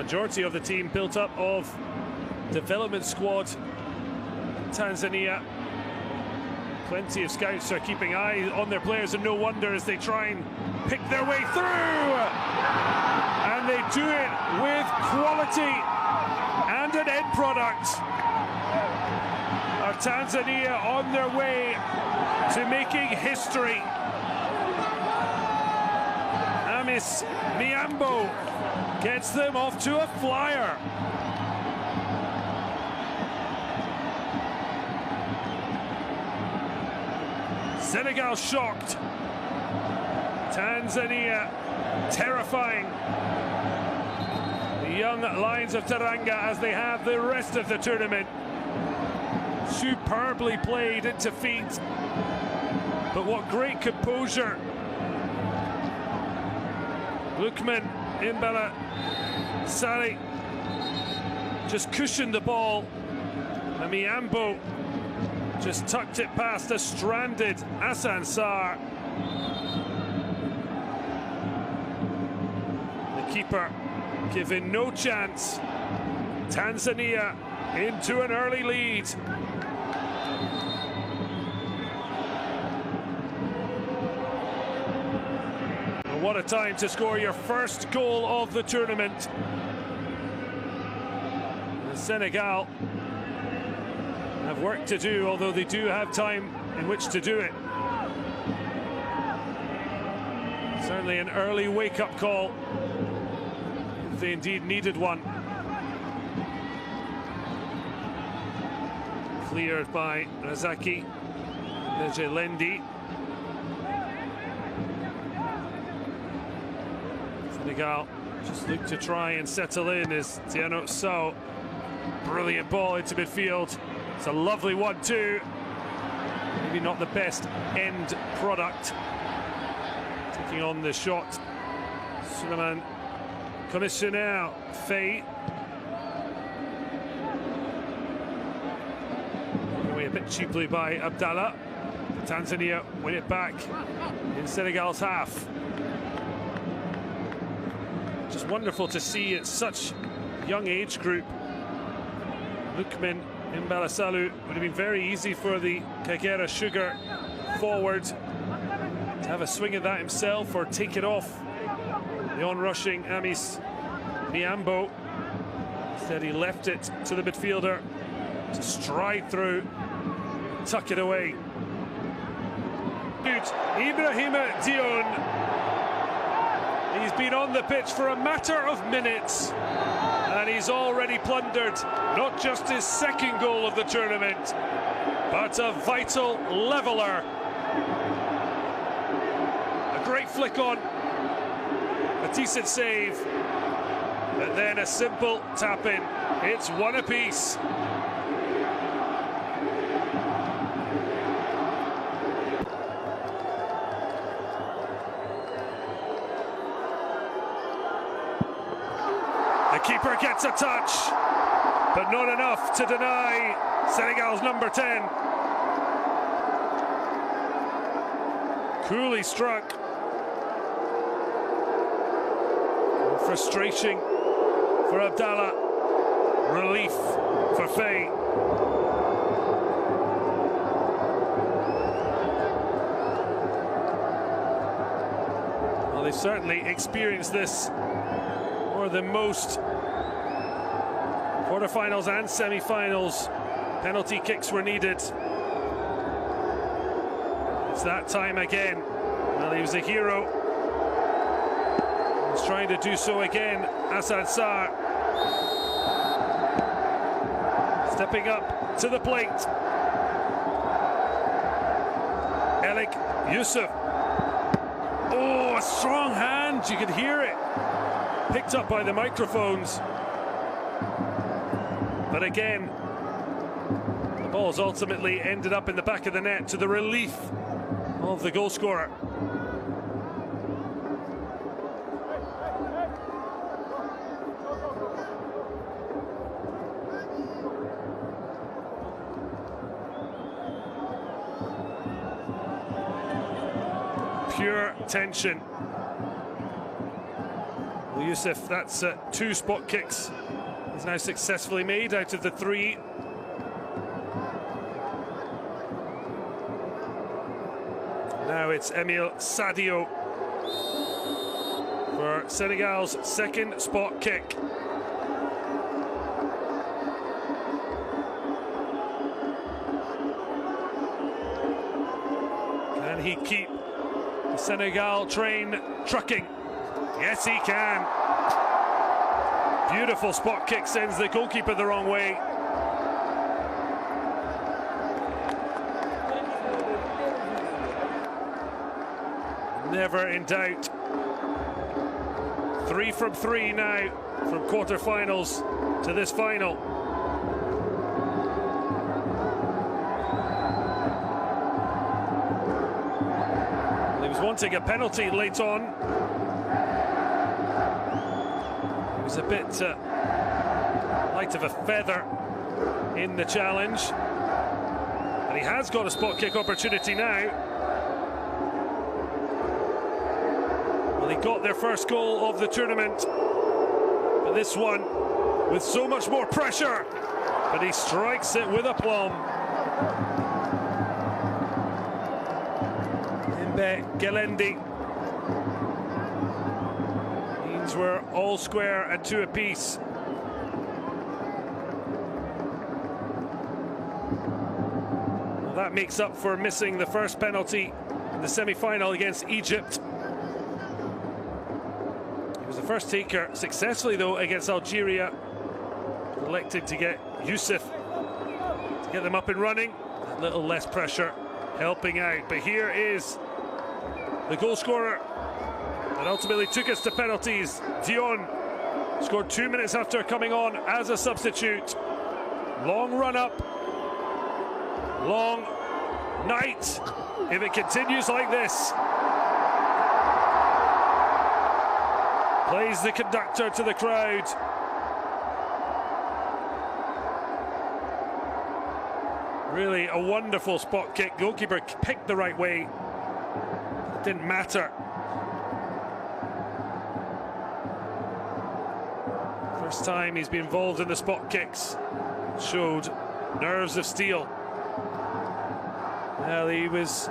majority of the team built up of development squad. Tanzania, plenty of scouts are keeping eyes on their players, and no wonder as they try and pick their way through. And they do it with quality and an end product. Tanzania on their way to making history. Amis Miambo gets them off to a flyer. Senegal shocked. Tanzania terrifying. The young Lions of Teranga as they have the rest of the tournament. Superbly played into feet. But what great composure. Lukman Imbala Sari just cushioned the ball. And Miambo just tucked it past a stranded Hassan Sarr. The keeper given no chance. Tanzania into an early lead. And what a time to score your first goal of the tournament. And Senegal have work to do, although they do have time in which to do it. Certainly an early wake-up call, if they indeed needed one. Cleared by Razaki Nejelendi. Senegal just look to try and settle in as Tiano Sow. Brilliant ball into midfield. It's a lovely 1-2. Maybe not the best end product. Taking on the shot. Suleiman Commissioner Faye. Away a bit cheaply by Abdallah. Tanzania win it back in Senegal's half. Just wonderful to see at such young age group. Lukman Imbala Salu would have been very easy for the Kagera Sugar forward to have a swing at that himself or take it off the on-rushing Amis Miambo. Instead he left it to the midfielder to stride through, tuck it away. Ibrahima Dion. He's been on the pitch for a matter of minutes, and he's already plundered not just his second goal of the tournament, but a vital leveller. A great flick on, a decent save, but then a simple tap in. It's one apiece. The keeper gets a touch, but not enough to deny Senegal's number 10. Coolly struck. Frustration for Abdallah. Relief for Faye. Well, they've certainly experienced this more than most. Quarterfinals and semi-finals, penalty kicks were needed. It's that time again. Well, he was a hero. He's trying to do so again. Hassan Sarr stepping up to the plate. Elik Yusuf. Oh, a strong hand. You could hear it. Picked up by the microphones. But again, the ball's ultimately ended up in the back of the net to the relief of the goal scorer. Pure tension. Youssef, that's 2 spot kicks he's now successfully made out of the 3. Now it's Emile Sadio for Senegal's 2nd spot kick. Can he keep the Senegal train trucking? Yes, he can. Beautiful spot kick, sends the goalkeeper the wrong way. Never in doubt. 3 from 3 now from quarterfinals to this final. He was wanting a penalty late on. He was a bit light of a feather in the challenge. And he has got a spot kick opportunity now. Well, they got their first goal of the tournament, but this one with so much more pressure, but he strikes it with aplomb. Imbe Gelendi means we're all square at 2 apiece. Well, that makes up for missing the first penalty in the semi-final against Egypt. The first taker successfully though against Algeria, elected to get Youssef to get them up and running. A little less pressure helping out, but here is the goal scorer that ultimately took us to penalties. Dion scored 2 minutes after coming on as a substitute. Long run up, long night if it continues like this. Plays the conductor to the crowd. Really a wonderful spot kick. Goalkeeper picked the right way. It didn't matter. First time he's been involved in the spot kicks. Showed nerves of steel. Well, he was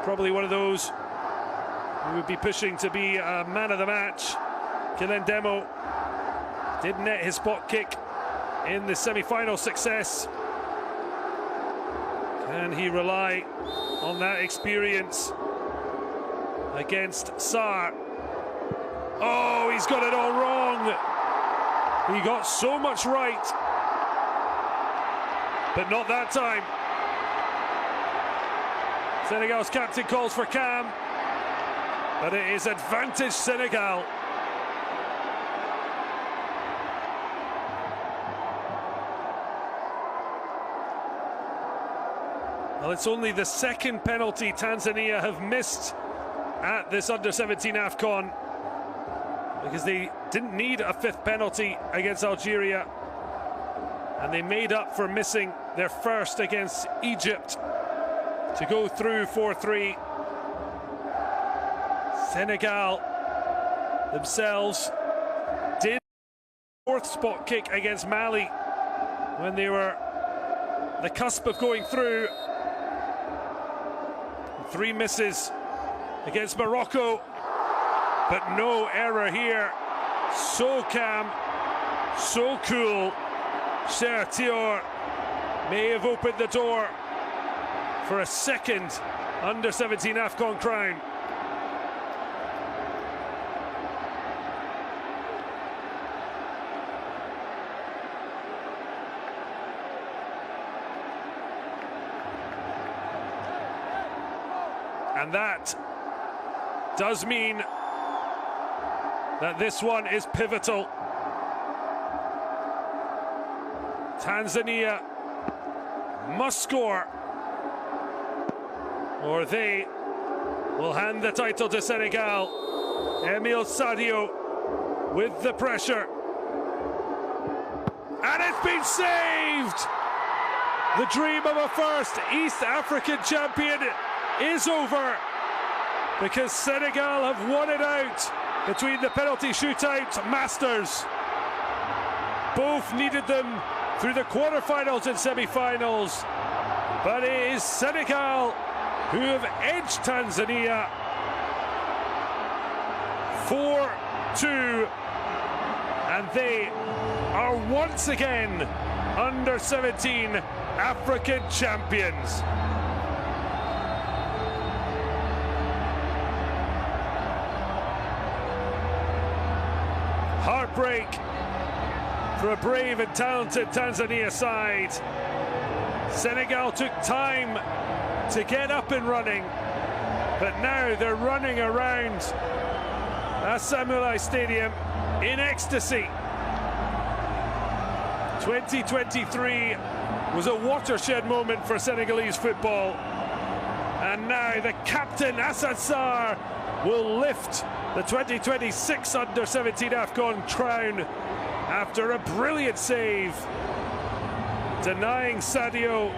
probably one of those who would be pushing to be a man of the match. Kylian Demo did net his spot kick in the semi-final success. Can he rely on that experience against Sarr? Oh, he's got it all wrong. He got so much right, but not that time. Senegal's captain calls for Cam, but it is advantage Senegal. Well, it's only the 2nd penalty Tanzania have missed at this under-17 AFCON, because they didn't need a 5th penalty against Algeria, and they made up for missing their first against Egypt to go through 4-3. Senegal themselves did 4th spot kick against Mali when they were at the cusp of going through. 3 misses against Morocco, but no error here. So calm, so cool. Cher Thior may have opened the door for a 2nd under-17 AFCON crown. And that does mean that this one is pivotal. Tanzania must score, or they will hand the title to Senegal. Emile Sadio with the pressure. And it's been saved! The dream of a first East African champion is over, because Senegal have won it out between the penalty shootout masters. Both needed them through the quarterfinals and semi-finals, but it is Senegal who have edged Tanzania 4-2, and they are once again under 17 African champions. Heartbreak for a brave and talented Tanzania side. Senegal took time to get up and running, but now they're running around Samurai Stadium in ecstasy. 2023 was a watershed moment for Senegalese football, and now the captain Assad Sarr will lift the 2026 under-17 AFCON crown after a brilliant save, denying Sadio